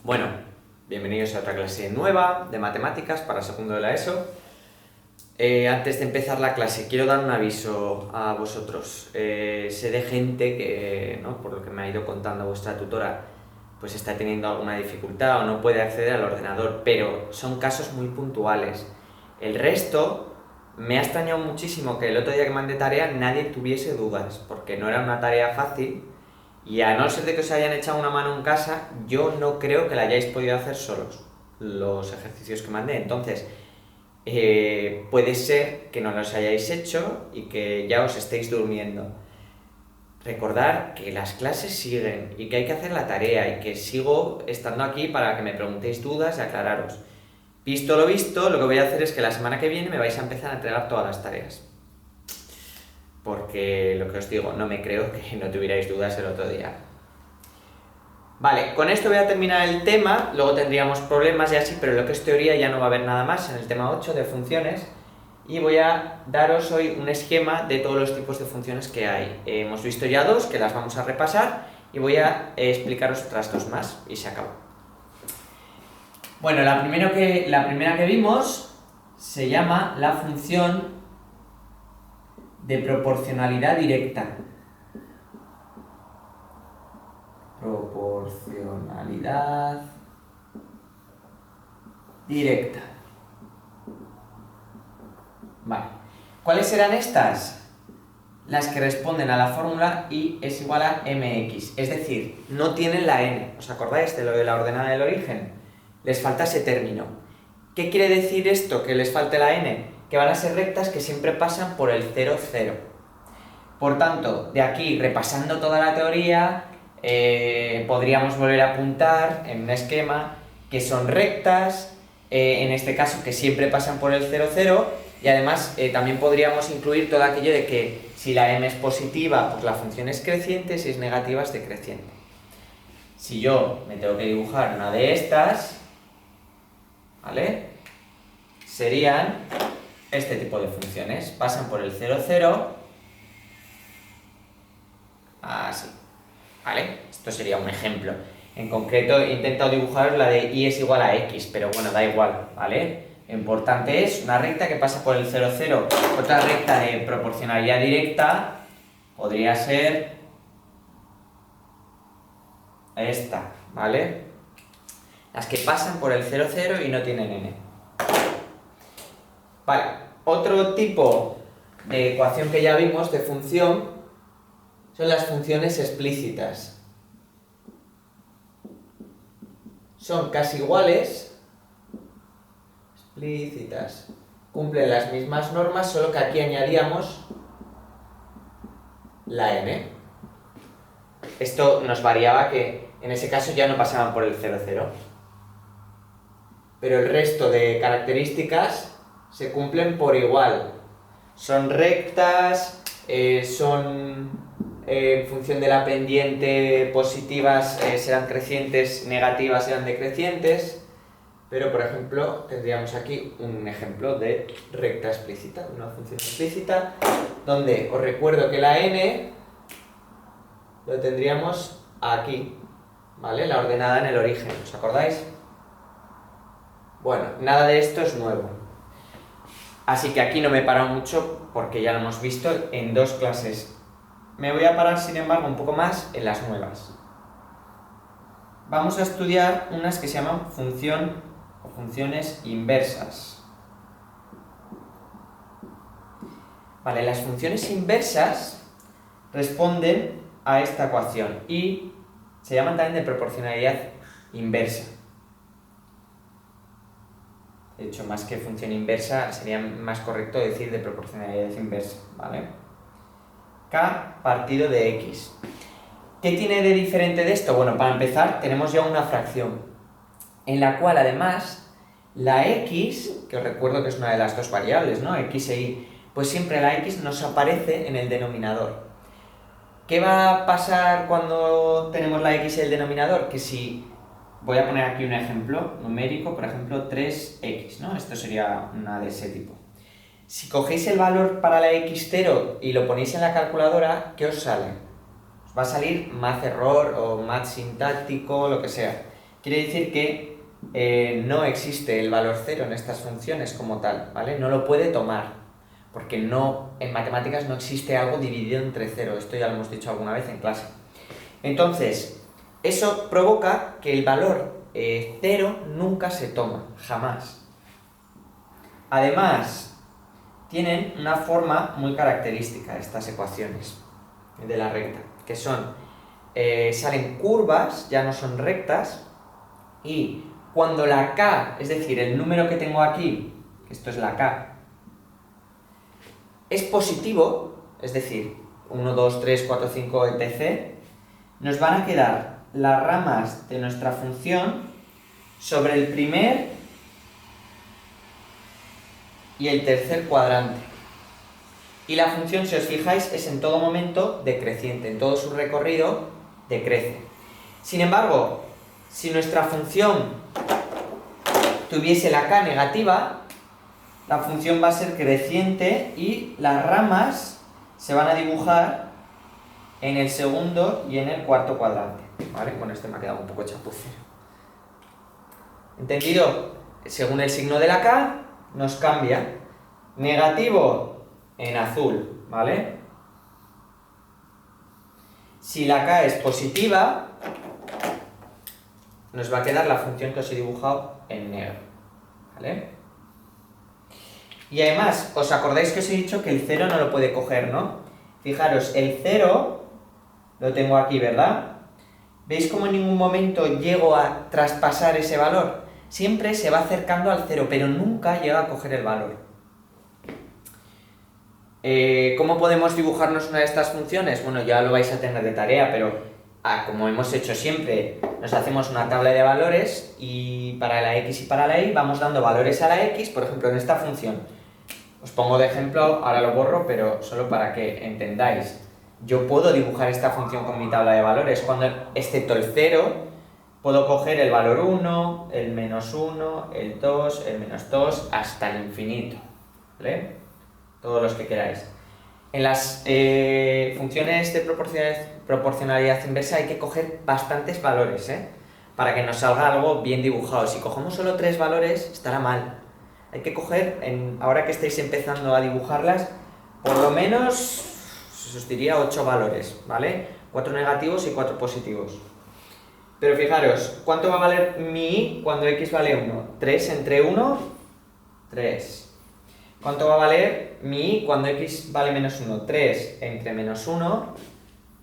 Bueno, bienvenidos a otra clase nueva de matemáticas para segundo de la ESO. Antes de empezar la clase, quiero dar un aviso a vosotros. Sé de gente que, ¿no?, por lo que me ha ido contando vuestra tutora, pues está teniendo alguna dificultad o no puede acceder al ordenador, pero son casos muy puntuales. El resto, me ha extrañado muchísimo que el otro día que mandé tarea nadie tuviese dudas, porque no era una tarea fácil. Y a no ser de que os hayan echado una mano en casa, yo no creo que la hayáis podido hacer solos, los ejercicios que mandé. Entonces, puede ser que no los hayáis hecho y que ya os estéis durmiendo. Recordad que las clases siguen y que hay que hacer la tarea y que sigo estando aquí para que me preguntéis dudas y aclararos. Visto lo visto, lo que voy a hacer es que la semana que viene me vais a empezar a entregar todas las tareas. Porque lo que os digo, no me creo que no tuvierais dudas el otro día. Vale, con esto voy a terminar el tema, luego tendríamos problemas y así, pero lo que es teoría ya no va a haber nada más en el tema 8 de funciones. Y voy a daros hoy un esquema de todos los tipos de funciones que hay. Hemos visto ya dos, que las vamos a repasar, y voy a explicaros otras dos más, y se acabó. Bueno, la primera que vimos se llama la función de proporcionalidad directa. Proporcionalidad directa. Vale. ¿Cuáles serán estas? Las que responden a la fórmula y es igual a mx. Es decir, no tienen la n. ¿Os acordáis de lo de la ordenada del origen? Les falta ese término. ¿Qué quiere decir esto, que les falte la n? Que van a ser rectas que siempre pasan por el 0, 0. Por tanto, de aquí, repasando toda la teoría, podríamos volver a apuntar en un esquema que son rectas, en este caso que siempre pasan por el 0, 0, y además también podríamos incluir todo aquello de que si la m es positiva, pues la función es creciente, si es negativa es decreciente. Si yo me tengo que dibujar una de estas, ¿vale?, serían este tipo de funciones. Pasan por el 0, 0, así, ¿vale? Esto sería un ejemplo. En concreto he intentado dibujar la de y es igual a x, pero bueno, da igual, ¿vale? Lo importante es una recta que pasa por el 0, 0. Otra recta de proporcionalidad directa podría ser esta, ¿vale? Las que pasan por el 0, 0 y no tienen n. Vale, otro tipo de ecuación que ya vimos, de función, son las funciones explícitas. Son casi iguales, explícitas, cumplen las mismas normas, solo que aquí añadíamos la n. Esto nos variaba que en ese caso ya no pasaban por el 0, 0. Pero el resto de características se cumplen por igual. Son rectas, son en función de la pendiente positivas serán crecientes, negativas serán decrecientes, pero por ejemplo tendríamos aquí un ejemplo de recta explícita, una función explícita, donde os recuerdo que la n lo tendríamos aquí, ¿vale?, la ordenada en el origen, ¿os acordáis? Bueno, nada de esto es nuevo. Así que aquí no me he parado mucho porque ya lo hemos visto en dos clases. Me voy a parar, sin embargo, un poco más en las nuevas. Vamos a estudiar unas que se llaman función o funciones inversas. Vale, las funciones inversas responden a esta ecuación y se llaman también de proporcionalidad inversa. De hecho, más que función inversa, sería más correcto decir de proporcionalidad inversa, ¿vale? K partido de x. ¿Qué tiene de diferente de esto? Bueno, para empezar, tenemos ya una fracción, en la cual además la x, que os recuerdo que es una de las dos variables, ¿no?, x e y, pues siempre la x nos aparece en el denominador. ¿Qué va a pasar cuando tenemos la x en el denominador? Que si... Voy a poner aquí un ejemplo numérico, por ejemplo 3x, ¿no? Esto sería una de ese tipo. Si cogéis el valor para la x0 y lo ponéis en la calculadora, ¿qué os sale? Os va a salir math error o math sintáctico, lo que sea. Quiere decir que no existe el valor 0 en estas funciones como tal, ¿vale? No lo puede tomar, porque no, en matemáticas no existe algo dividido entre 0, esto ya lo hemos dicho alguna vez en clase. Entonces, eso provoca que el valor 0 nunca se toma, jamás. Además, tienen una forma muy característica estas ecuaciones de la recta, que son, salen curvas, ya no son rectas, y cuando la k, es decir, el número que tengo aquí, esto es la k, es positivo, es decir, 1, 2, 3, 4, 5, etc., nos van a quedar las ramas de nuestra función sobre el primer y el tercer cuadrante. Y la función, si os fijáis, es en todo momento decreciente, en todo su recorrido decrece. Sin embargo, si nuestra función tuviese la k negativa, la función va a ser creciente y las ramas se van a dibujar en el segundo y en el cuarto cuadrante. ¿Vale? Bueno, este me ha quedado un poco chapucero. ¿Entendido? Según el signo de la k, nos cambia. Negativo en azul, ¿vale? Si la k es positiva, nos va a quedar la función que os he dibujado en negro, ¿vale? Y además, ¿os acordáis que os he dicho que el 0 no lo puede coger, no? Fijaros, el 0 lo tengo aquí, ¿verdad? ¿Veis cómo en ningún momento llego a traspasar ese valor? Siempre se va acercando al 0, pero nunca llega a coger el valor. ¿Cómo podemos dibujarnos una de estas funciones? Bueno, ya lo vais a tener de tarea, pero como hemos hecho siempre, nos hacemos una tabla de valores y para la x y para la y vamos dando valores a la x, por ejemplo, en esta función. Os pongo de ejemplo, ahora lo borro, pero solo para que entendáis. Yo puedo dibujar esta función con mi tabla de valores, cuando, excepto el 0, puedo coger el valor 1, el menos 1, el 2, el menos 2, hasta el infinito, ¿vale? Todos los que queráis. En las funciones de proporcionalidad inversa hay que coger bastantes valores, para que nos salga algo bien dibujado. Si cogemos solo 3 valores, estará mal. Hay que coger, ahora que estáis empezando a dibujarlas, por lo menos, os diría 8 valores, ¿vale? 4 negativos y 4 positivos. Pero fijaros, ¿cuánto va a valer mi y cuando x vale 1? 3 entre 1, 3. ¿Cuánto va a valer mi y cuando x vale menos 1? 3 entre menos 1,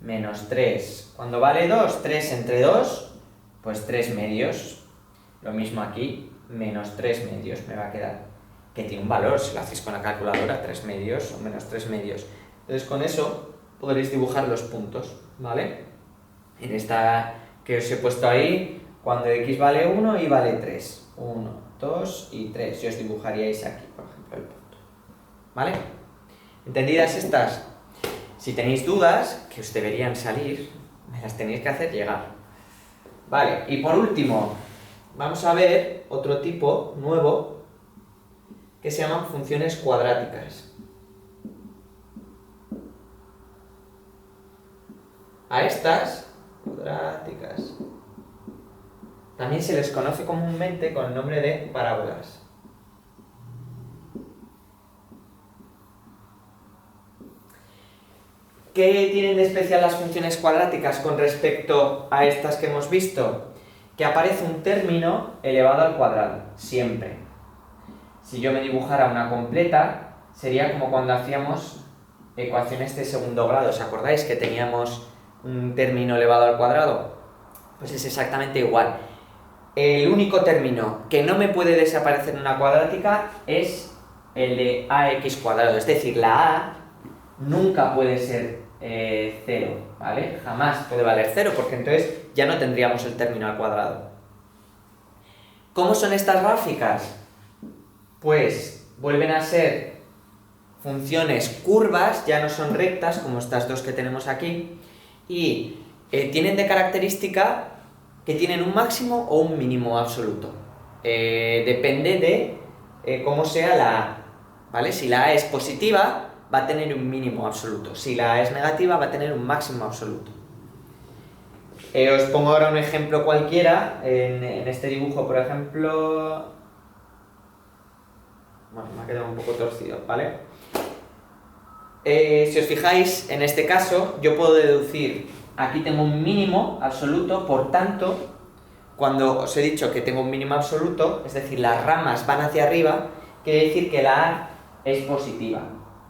menos 3. Cuando vale 2, 3 entre 2, pues 3 medios. Lo mismo aquí, menos 3 medios me va a quedar. Que tiene un valor, si lo hacéis con la calculadora, 3 medios o menos 3 medios. Entonces con eso podréis dibujar los puntos, ¿vale? En esta que os he puesto ahí, cuando x vale 1 y vale 3. 1, 2 y 3. Y os dibujaríais aquí, por ejemplo, el punto. ¿Vale? ¿Entendidas estas? Si tenéis dudas, que os deberían salir, me las tenéis que hacer llegar. Vale, y por último, vamos a ver otro tipo nuevo que se llaman funciones cuadráticas. A estas, cuadráticas, también se les conoce comúnmente con el nombre de parábolas. ¿Qué tienen de especial las funciones cuadráticas con respecto a estas que hemos visto? Que aparece un término elevado al cuadrado, siempre. Si yo me dibujara una completa, sería como cuando hacíamos ecuaciones de segundo grado. ¿Os acordáis que teníamos un término elevado al cuadrado? Pues es exactamente igual. El único término que no me puede desaparecer en una cuadrática es el de ax cuadrado. Es decir, la a nunca puede ser 0, ¿vale? Jamás puede valer 0, porque entonces ya no tendríamos el término al cuadrado. ¿Cómo son estas gráficas? Pues vuelven a ser funciones curvas, ya no son rectas, como estas dos que tenemos aquí, y tienen de característica que tienen un máximo o un mínimo absoluto. Depende de cómo sea la a, ¿vale? Si la a es positiva, va a tener un mínimo absoluto. Si la a es negativa, va a tener un máximo absoluto. Os pongo ahora un ejemplo cualquiera, en este dibujo, por ejemplo... Bueno, me ha quedado un poco torcido, ¿vale? Si os fijáis, en este caso, yo puedo deducir, aquí tengo un mínimo absoluto, por tanto, cuando os he dicho que tengo un mínimo absoluto, es decir, las ramas van hacia arriba, quiere decir que la A es positiva,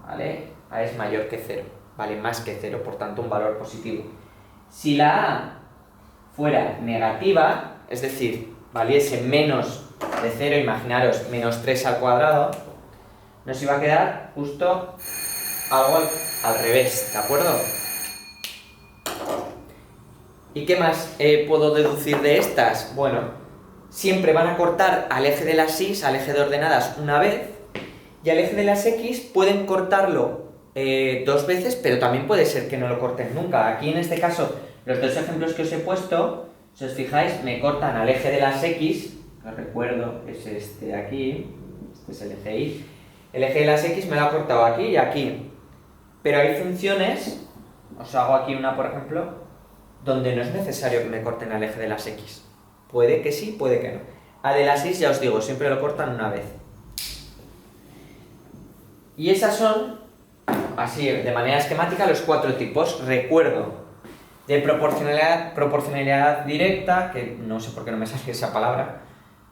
¿vale? A es mayor que 0, vale más que 0, por tanto un valor positivo. Si la A fuera negativa, es decir, valiese menos de 0, imaginaros menos 3 al cuadrado, nos iba a quedar justo algo al revés, ¿de acuerdo? ¿Y qué más puedo deducir de estas? Bueno, siempre van a cortar al eje de las Y, al eje de ordenadas, una vez, y al eje de las X pueden cortarlo 2 veces, pero también puede ser que no lo corten nunca. Aquí en este caso, los 2 ejemplos que os he puesto, si os fijáis, me cortan al eje de las X, os recuerdo, es este de aquí, este es el eje Y, el eje de las X me lo ha cortado aquí y aquí, pero hay funciones, os hago aquí una por ejemplo, donde no es necesario que me corten al eje de las X. Puede que sí, puede que no. A de las Y ya os digo, siempre lo cortan una vez. Y esas son, así de manera esquemática, los 4 tipos. Recuerdo, de proporcionalidad directa, que no sé por qué no me sale esa palabra,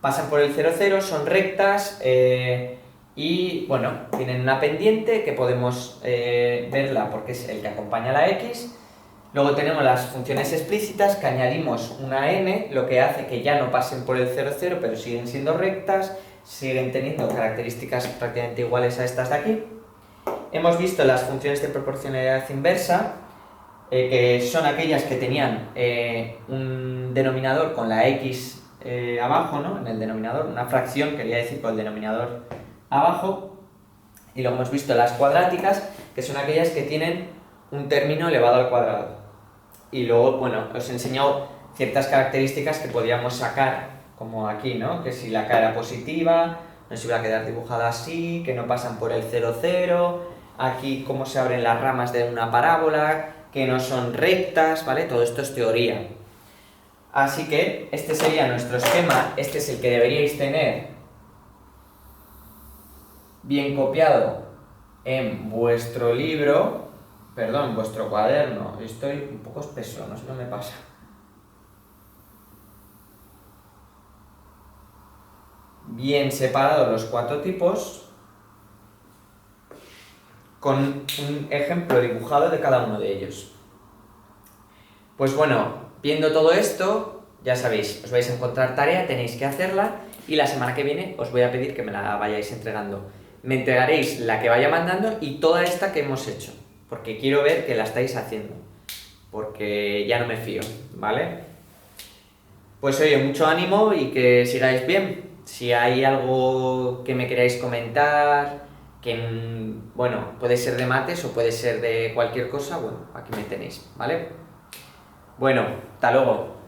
pasan por el 0, 0, son rectas y, bueno, tienen una pendiente que podemos verla porque es el que acompaña a la X. Luego tenemos las funciones explícitas, que añadimos una n, lo que hace que ya no pasen por el 0, 0, pero siguen siendo rectas, siguen teniendo características prácticamente iguales a estas de aquí. Hemos visto las funciones de proporcionalidad inversa, que son aquellas que tenían un denominador con la x abajo, ¿no? En el denominador, una fracción, quería decir, con el denominador abajo. Y luego hemos visto las cuadráticas, que son aquellas que tienen un término elevado al cuadrado. Y luego, bueno, os he enseñado ciertas características que podíamos sacar, como aquí, ¿no? Que si la K era positiva, nos iba a quedar dibujada así, que no pasan por el 0, 0, aquí cómo se abren las ramas de una parábola, que no son rectas, ¿vale? Todo esto es teoría. Así que este sería nuestro esquema, este es el que deberíais tener bien copiado en vuestro libro, perdón, vuestro cuaderno. Estoy un poco espeso, no sé qué me pasa. Bien separados los 4 tipos, con un ejemplo dibujado de cada uno de ellos. Pues bueno, viendo todo esto, ya sabéis, os vais a encontrar tarea, tenéis que hacerla, y la semana que viene os voy a pedir que me la vayáis entregando. Me entregaréis la que vaya mandando y toda esta que hemos hecho, porque quiero ver que la estáis haciendo, porque ya no me fío, ¿vale? Pues oye, mucho ánimo y que sigáis bien. Si hay algo que me queráis comentar, que, bueno, puede ser de mates o puede ser de cualquier cosa, bueno, aquí me tenéis, ¿vale? Bueno, hasta luego.